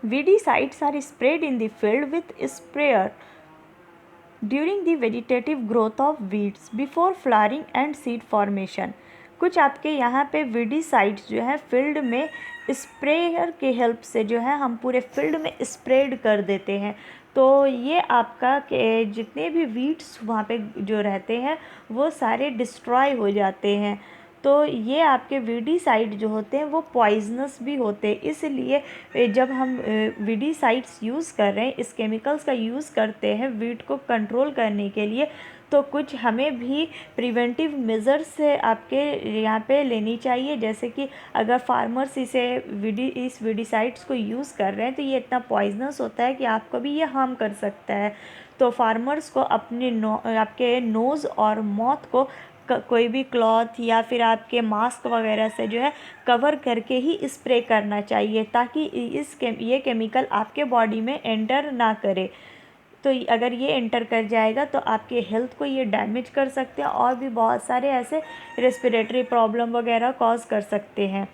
Weedicides are sprayed in the field with sprayer during the vegetative growth of weeds before flowering and seed formation. कुछ आपके यहाँ पे weedicides जो है field में स्प्रेयर के हेल्प से जो है हम पूरे फील्ड में स्प्रेड कर देते हैं। तो ये आपका के जितने भी वीड्स वहाँ पे जो रहते हैं वो सारे डिस्ट्रॉय हो जाते हैं। तो ये आपके वीडिसाइड जो होते हैं वो पॉइजनस भी होते हैं, इसलिए जब हम वीडिसाइड्स यूज़ कर रहे हैं, इस केमिकल्स का यूज़ करते हैं वीड को कंट्रोल करने के लिए, तो कुछ हमें भी प्रिवेंटिव मेजर्स आपके यहाँ पे लेनी चाहिए। जैसे कि अगर फार्मर्स इस वीडिसाइड्स को यूज़ कर रहे हैं तो ये इतना पॉइजनस होता है कि आपको भी ये हार्म कर सकता है। तो फार्मर्स को अपने आपके नोज़ और माउथ को कोई भी क्लॉथ या फिर आपके मास्क वगैरह से जो है कवर करके ही स्प्रे करना चाहिए, ताकि ये केमिकल आपके बॉडी में एंटर ना करे। तो अगर ये एंटर कर जाएगा तो आपके हेल्थ को ये डैमेज कर सकते हैं और भी बहुत सारे ऐसे रेस्पिरेटरी प्रॉब्लम वगैरह कॉज कर सकते हैं।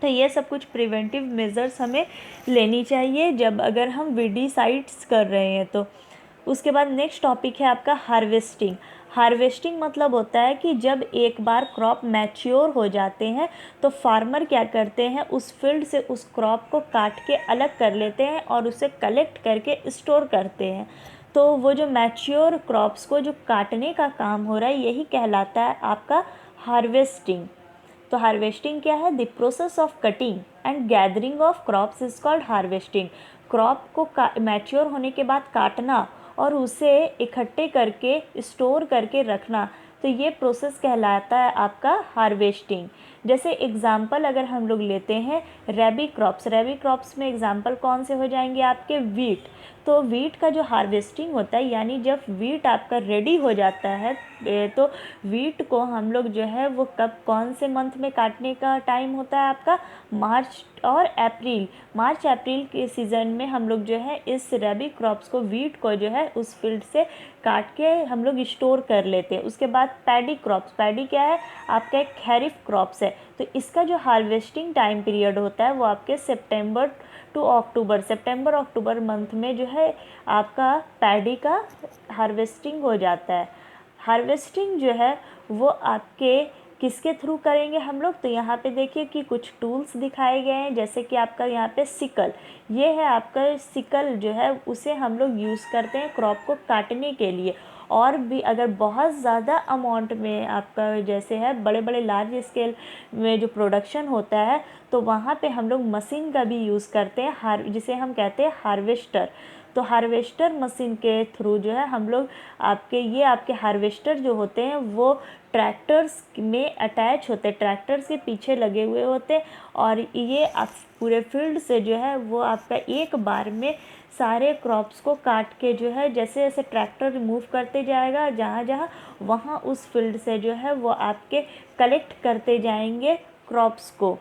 तो ये सब कुछ प्रिवेंटिव मेजर्स हमें लेनी चाहिए जब अगर हम वीडिसाइड्स कर रहे हैं तो। उसके बाद नेक्स्ट टॉपिक है आपका हार्वेस्टिंग। हार्वेस्टिंग मतलब होता है कि जब एक बार क्रॉप मैच्योर हो जाते हैं तो फार्मर क्या करते हैं, उस फील्ड से उस क्रॉप को काट के अलग कर लेते हैं और उसे कलेक्ट करके स्टोर करते हैं। तो वो जो मैच्योर क्रॉप्स को जो काटने का काम हो रहा है यही कहलाता है आपका हार्वेस्टिंग। तो हार्वेस्टिंग क्या है? The process of cutting and gathering of crops is called harvesting. Crop को मैच्योर होने के बाद काटना और उसे इकट्ठे करके स्टोर करके रखना, तो ये प्रोसेस कहलाता है आपका हार्वेस्टिंग। जैसे एग्ज़ाम्पल अगर हम लोग लेते हैं रबी क्रॉप्स में एग्ज़ाम्पल कौन से हो जाएंगे आपके? वीट। तो वीट का जो हार्वेस्टिंग होता है, यानी जब वीट आपका रेडी हो जाता है तो वीट को हम लोग जो है वो कब कौन से मंथ में काटने का टाइम होता है आपका? मार्च और अप्रैल के सीज़न में हम लोग जो है इस रबी क्रॉप्स को, वीट को जो है उस फील्ड से काट के हम लोग स्टोर कर लेते हैं। उसके बाद पैडी क्या है? आपका एक खरीफ क्रॉप्स है। तो इसका जो हार्वेस्टिंग टाइम पीरियड होता है वो आपके सितंबर अक्टूबर मंथ में जो है आपका पैडी का हार्वेस्टिंग हो जाता है। हार्वेस्टिंग जो है वो आपके किसके थ्रू करेंगे हम लोग? तो यहाँ पे देखिए कि कुछ टूल्स दिखाए गए हैं, जैसे कि आपका यहाँ पे सिकल, ये है आपका सिकल जो है उसे हम लोग यूज़ करते हैं क्रॉप को काटने के लिए। और भी अगर बहुत ज़्यादा अमाउंट में आपका जैसे है बड़े बड़े लार्ज स्केल में जो प्रोडक्शन होता है तो वहाँ पे हम लोग मशीन का भी यूज़ करते हैं, जिसे हम कहते हैं हार्वेस्टर। तो हार्वेस्टर मशीन के थ्रू जो है हम लोग आपके हार्वेस्टर जो होते हैं वो ट्रैक्टर्स में अटैच होते हैं, ट्रैक्टर्स के पीछे लगे हुए होते हैं और ये आप पूरे फील्ड से जो है वो आपका एक बार में सारे क्रॉप्स को काट के जो है जैसे जैसे ट्रैक्टर रिमूव करते जाएगा जहाँ जहाँ, वहाँ उस फील्ड से जो है वो आपके कलेक्ट करते जाएंगे क्रॉप्स को।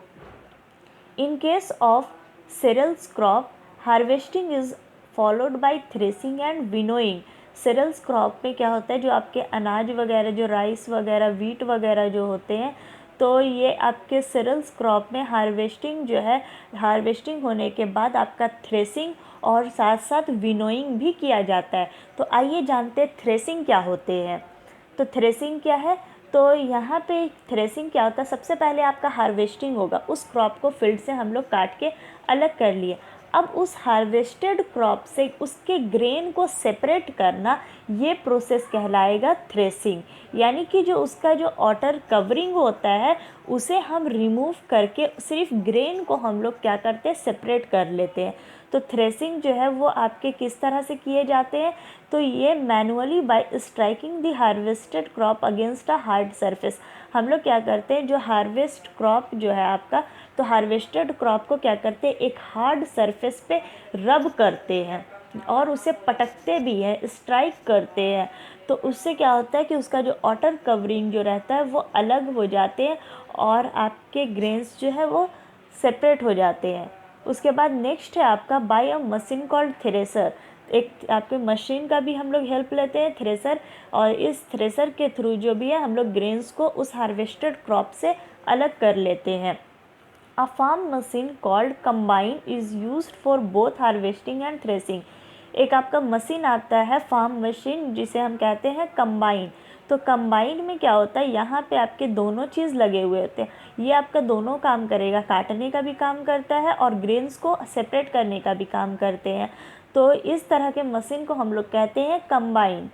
In case of cereals crop harvesting is followed by threshing and winnowing. cereals crop में क्या होता है, जो आपके अनाज वगैरह, जो राइस वगैरह, वीट वगैरह जो होते हैं, तो ये आपके cereals क्रॉप में हार्वेस्टिंग जो है, हार्वेस्टिंग होने के बाद आपका थ्रेसिंग और साथ साथ विनोइंग भी किया जाता है। तो आइए जानते हैं थ्रेसिंग क्या होते हैं। तो थ्रेसिंग क्या है? तो यहाँ पे थ्रेसिंग क्या होता है, सबसे पहले आपका हार्वेस्टिंग होगा, उस क्रॉप को फील्ड से हम लोग काट के अलग कर लिए। अब उस हार्वेस्टेड क्रॉप से उसके ग्रेन को सेपरेट करना, ये प्रोसेस कहलाएगा थ्रेसिंग। यानी कि जो उसका जो आउटर कवरिंग होता है उसे हम रिमूव करके सिर्फ ग्रेन को हम लोग क्या करते हैं, सेपरेट कर लेते हैं। तो थ्रेसिंग जो है वो आपके किस तरह से किए जाते हैं? तो ये manually bye striking the harvested crop against a hard surface. हम लोग क्या करते हैं, जो हार्वेस्ट क्रॉप जो है आपका, तो हार्वेस्टेड क्रॉप को क्या करते हैं, एक हार्ड सरफेस पे रब करते हैं और उसे पटकते भी हैं, स्ट्राइक करते हैं। तो उससे क्या होता है कि उसका जो आउटर कवरिंग जो रहता है वो अलग हो जाते हैं और आपके ग्रेन्स जो है वो सेपरेट हो जाते हैं। उसके बाद नेक्स्ट है आपका by a machine called thresher. एक आपके मशीन का भी हम लोग हेल्प लेते हैं, थ्रेसर, और इस थ्रेसर के थ्रू जो भी है हम लोग ग्रेन्स को उस हार्वेस्टेड क्रॉप से अलग कर लेते हैं। A farm machine called combine is used for both harvesting and threshing. एक आपका मशीन आता है फार्म मशीन जिसे हम कहते हैं कंबाइन। तो कंबाइन में क्या होता है, यहाँ पे आपके दोनों चीज़ लगे हुए होते हैं। ये आपका दोनों काम करेगा, काटने का भी काम करता है और ग्रेन्स को सेपरेट करने का भी काम करते हैं। तो इस तरह के मशीन को हम लोग कहते हैं कंबाइन।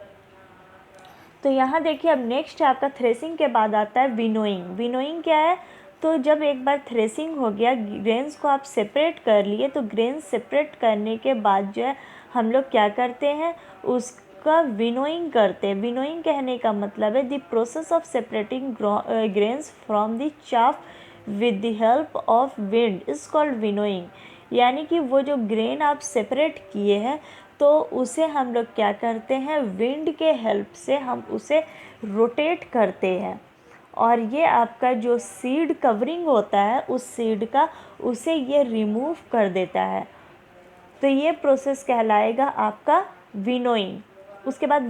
तो यहाँ देखिए अब नेक्स्ट है आपका थ्रेसिंग के बाद आता है विनोइंग। विनोइंग क्या है, तो जब एक बार थ्रेसिंग हो गया, ग्रेन्स को आप सेपरेट कर लिए, तो ग्रेन्स सेपरेट करने के बाद जो है हम लोग क्या करते हैं, उसका विनोइंग करते हैं। विनोइंग कहने का मतलब है the process of separating grains from the chaff with the help of wind is called winnowing. यानी कि वो जो ग्रेन आप सेपरेट किए हैं तो उसे हम लोग क्या करते हैं, विंड के हेल्प से हम उसे रोटेट करते हैं और ये आपका जो सीड कवरिंग होता है उस सीड का, उसे ये रिमूव कर देता है। तो ये प्रोसेस कहलाएगा आपका विनोइंग। उसके बाद